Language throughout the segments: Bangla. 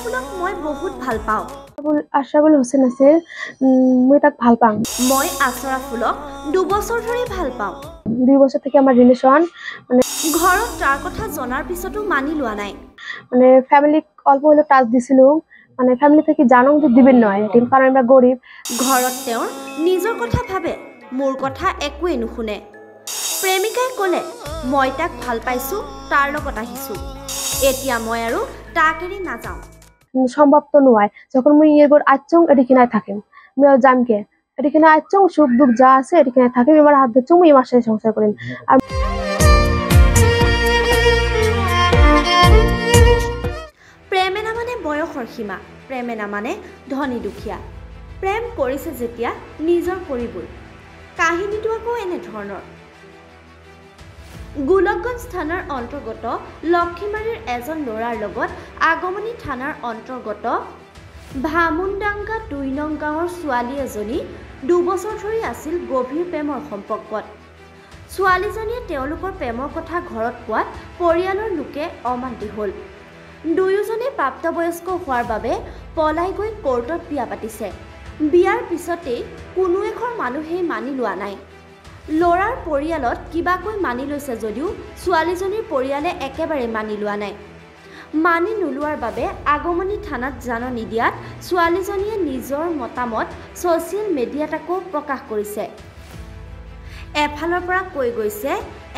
ফুলক মই বহুত ভাল পাওঁ। আশরাফুল হোসেন আছে, মই তাক ভাল পাওঁ। মই আচৰা ফুলক 2 বছৰ ধৰি ভাল পাওঁ। 2 বছৰ থেকে আমাৰ রিলেশন, মানে ঘৰত তাৰ কথা জনাৰ পিছতো মানি লোৱা নাই। মানে ফ্যামিলিক অল্প হলেও টাচ দিছিলো, মানে ফ্যামিলি থেকে জানো যে দিবেন নয়, কারণ আমরা গরিব। ঘৰত তেওঁৰ নিজৰ কথা ভাবে, মোৰ কথা একোৱে নুশুনে। প্ৰেমিকাই ক'লে মই তাক ভাল পাইছো, তাৰ লগত আহিছো, এতিয়া মই আৰু তাক এৰি নাযাওঁ। সম্ভব তো নয়, যখন মুই এরপর আচ্ছং এটিখানে থাকেন, মুই জামকে এটিখানে আচ্ছং সুখ দুঃখ যা আছে এটিখানে থাকেন, আমার হাত ধরছং মুই আমার সাথে সংসার করেন। আর প্ৰেমে নামানে বয়সৰ সীমা, প্ৰেমে নামানে ধনী দুখীয়া। প্ৰেম কৰিছে যেতিয়া নিজৰ কৰিবই। কাহিনীটো আকৌ এনেধৰণৰ। গোলকগঞ্জ থানাৰ অন্তৰ্গত লক্ষীমাৰীৰ এজন ল'ৰাৰ লগত আগমনী থানাৰ অন্তৰ্গত ভামুনডাঙ্গা 2 নং গাঁৱৰ ছোৱালী এজনী 2 বছৰ ধৰি আছিল গভীৰ প্ৰেমৰ সম্পৰ্কত। ছোৱালীজনীয়ে তেওঁলোকৰ প্ৰেমৰ কথা ঘৰত কোৱাত পৰিয়ালৰ লোকে অমান্তি হ'ল। দুয়োজনে প্ৰাপ্তবয়স্ক হোৱাৰ বাবে পলাই গৈ কোৰ্টত বিয়া পাতিছে। বিয়াৰ পিছতেই কোনো এঘৰ মানুহেই মানি লোৱা নাই। ল'ৰাৰ পৰিয়ালত কিবাকৈ মানি লৈছে যদিও ছোৱালীজনীৰ পৰিয়ালে একেবাৰে মানি লোৱা নাই। মানি নোলোৱাৰ বাবে আগমনী থানাত জাননী দিয়াত ছোৱালীজনীয়ে নিজৰ মতামত ছ'চিয়েল মিডিয়াত আকৌ প্ৰকাশ কৰিছে। এফালৰ পৰা কৈ গৈছে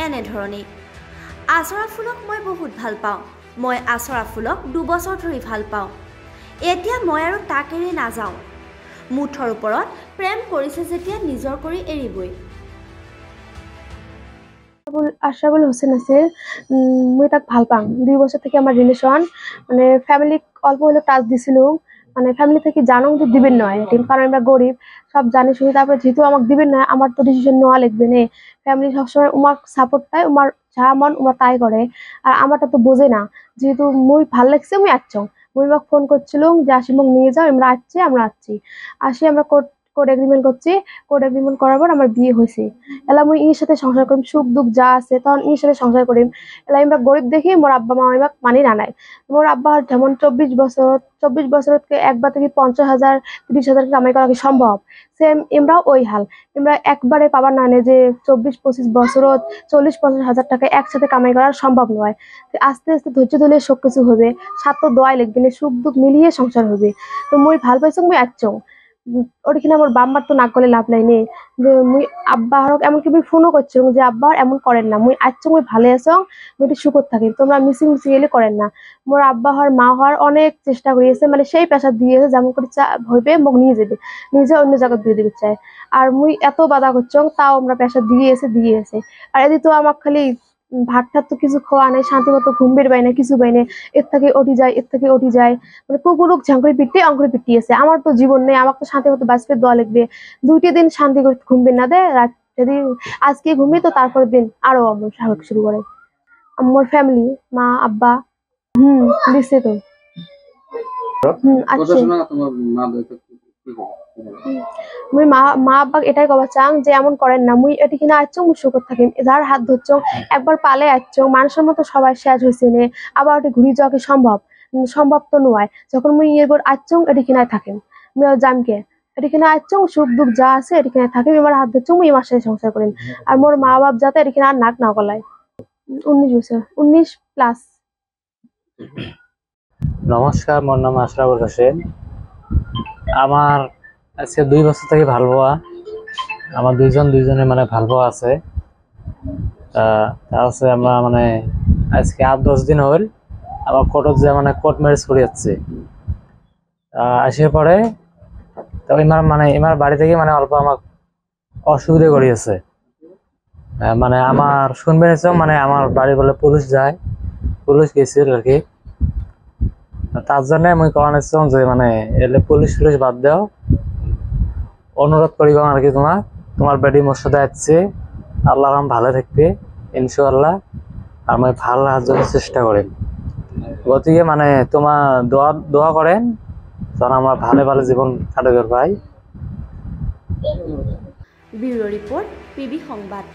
এনেধৰণেই, আচৰা ফুলক মই বহুত ভাল পাওঁ। মই আচৰা ফুলক 2 বছৰ ধৰি ভাল পাওঁ, এতিয়া মই আৰু তাক এৰি নাযাওঁ। মুঠৰ ওপৰত প্ৰেম কৰিছে যেতিয়া নিজৰ কৰি এৰিবই। আশরাফুল হোসেন আছে, মই তাক ভাল পাওঁ। 2 বছর থেকে আমার রিলেশন, মানে ফ্যামিলিক অল্প হলেও টাচ দিছিলো, মানে ফ্যামিলি থেকে জানো যে দিবেন নয়, কারণ আমরা গরিব, সব জানি শুনি। তারপরে যেহেতু আমাকে দিবেন না, আমার তো ডিসিশন নেওয়া লাগবে না। ফ্যামিলি সবসময় উমার সাপোর্ট পায়, উমার যা মন উমা তাই করে। আর আমারটা তো বোঝে না, যেহেতু মুই ভাল লাগছে মুই আসছং। মুই আমাকে ফোন করছিলাম যে আসি মোক নিয়ে যাও, আমরা আসছি। আসি আমরা কোড এগ্রিমেন্ট করছি, কোড এগ্রিমেন্ট করার পর আমার বিয়ে হয়েছে। এলা মুই ইর সাথে সংসার করিম, সুখ দুঃখ যা আছে তখন ইর সাথে সংসার করিম। এলা আমরা গরিব দেখি মোর আব্বা মা আমাকে মানি না নাই। মোর আব্বা যেমন 24 বছরকে একবার থেকে 50,000 30,000 কামাই করা কি সম্ভব, সেম আমরাও ওই হাল। আমরা একবারে পাবার না যে 24-25 বছরত 40-50,000 টাকা একসাথে কামাই করা সম্ভব নয়। আস্তে আস্তে ধৈর্য ধরলে সব কিছু হবে, সাত তো দোয়াই লাগবে না, সুখ দুঃখ মিলিয়ে সংসার হবে। তো মুই ভাল পাইছো মুই আসছং। ওইখানে আমার বাম্মার তো নাক গলে লাভ নাই নে, যে মুই আব্বা হরক এমনকি মুই ফোনও করছিলাম যে আব্বা এমন করেন না, মুই আসছং মুই ভালো আছং, মুই একটু সুখত থাকি, তোমরা মিশি গেলে করেন না। মোর আব্বা হওয়ার মা হওয়ার অনেক চেষ্টা করিয়েছে, মানে সেই পেশা দিয়েছে যেমন করে হইবে মোক নিয়ে যাবে, নিজে অন্য জায়গায় বিয়ে দিতে চায়। আর মুই এত বাধা করছং, তাও আমরা পেশা দিয়েছে। আর এদি তো আমাকে খালি ভাত ঠাত তো কিছু খাওয়া নাই, শান্তি মতো ঘুম বের পাই না, কিছু পাই না। এর থেকে ওটি যায়, মানে কুকুরক ঝাঁকড়ে পিটতে অঙ্করে পিটিয়েছে। আমার তো জীবন নেই, আমাকে তো শান্তি মতো বাঁচতে দেওয়া লাগবে। 2টি দিন শান্তি করে ঘুমবে না দেয়, রাত যদি আজকে ঘুমি তো তারপরের দিন আরো আমার স্বাভাবিক শুরু করে। আমার ফ্যামিলি মা আব্বা দিচ্ছে তো আচ্ছা। মুই মা আব্বা এটাই কবা চাং যে এমন করেন না, মুই এটি কিনা আসছং মুই সুখত থাকি, যার হাত ধরছং একবার পালে আসছং, মানুষের মতো সবাই শেষ হয়েছে নে, আবার ওটি ঘুরি যাওয়া কি সম্ভব তো নয়। যখন মুই এরপর আসছং এটি কিনায় থাকেন, মুই জামকে এটিখানে আসছং সুখ দুঃখ যা আছে এটিখানে থাকেন, আমার হাত ধরছং মুই আমার সাথে সংসার করেন। আর মোর মা বাপ যাতে এটিখানে আর নাক না গলায়। 19 বছর 19+। নমস্কার, মোর নাম আশরাফুল হোসেন। আমার আজকে 2 বছর থেকে ভাল পাওয়া, আমার দুইজনে মানে ভাল পাওয়া আছে। আছে আমরা মানে আজকে 8-10 দিন হল আমার কোর্টত যে মানে কোর্ট ম্যারেজ করে যাচ্ছে। আসির পরে তো এমার বাড়ি থেকে মানে অল্প আমার অসুবিধা করিয়েছে। মানে আমার শুনবে মানে আমার বাড়ি বলে পুলিশ গেছিল আর কি। তার জন্য আমি করান যে মানে এলে পুলিশ বাদ দাও, অনুরোধ করিব আর কি তোমার বেডি মোর সাথে আসছে, আল্লাহ ভালো থাকবে ইনশাআল্লাহ, আমি ভালো রাখার জন্য চেষ্টা করেন। গতিকে মানে তোমার দোয়া করেন যেন আমরা ভালো জীবন কাটাতে পাই। ব্যুরো রিপোর্ট, পিবি সংবাদ।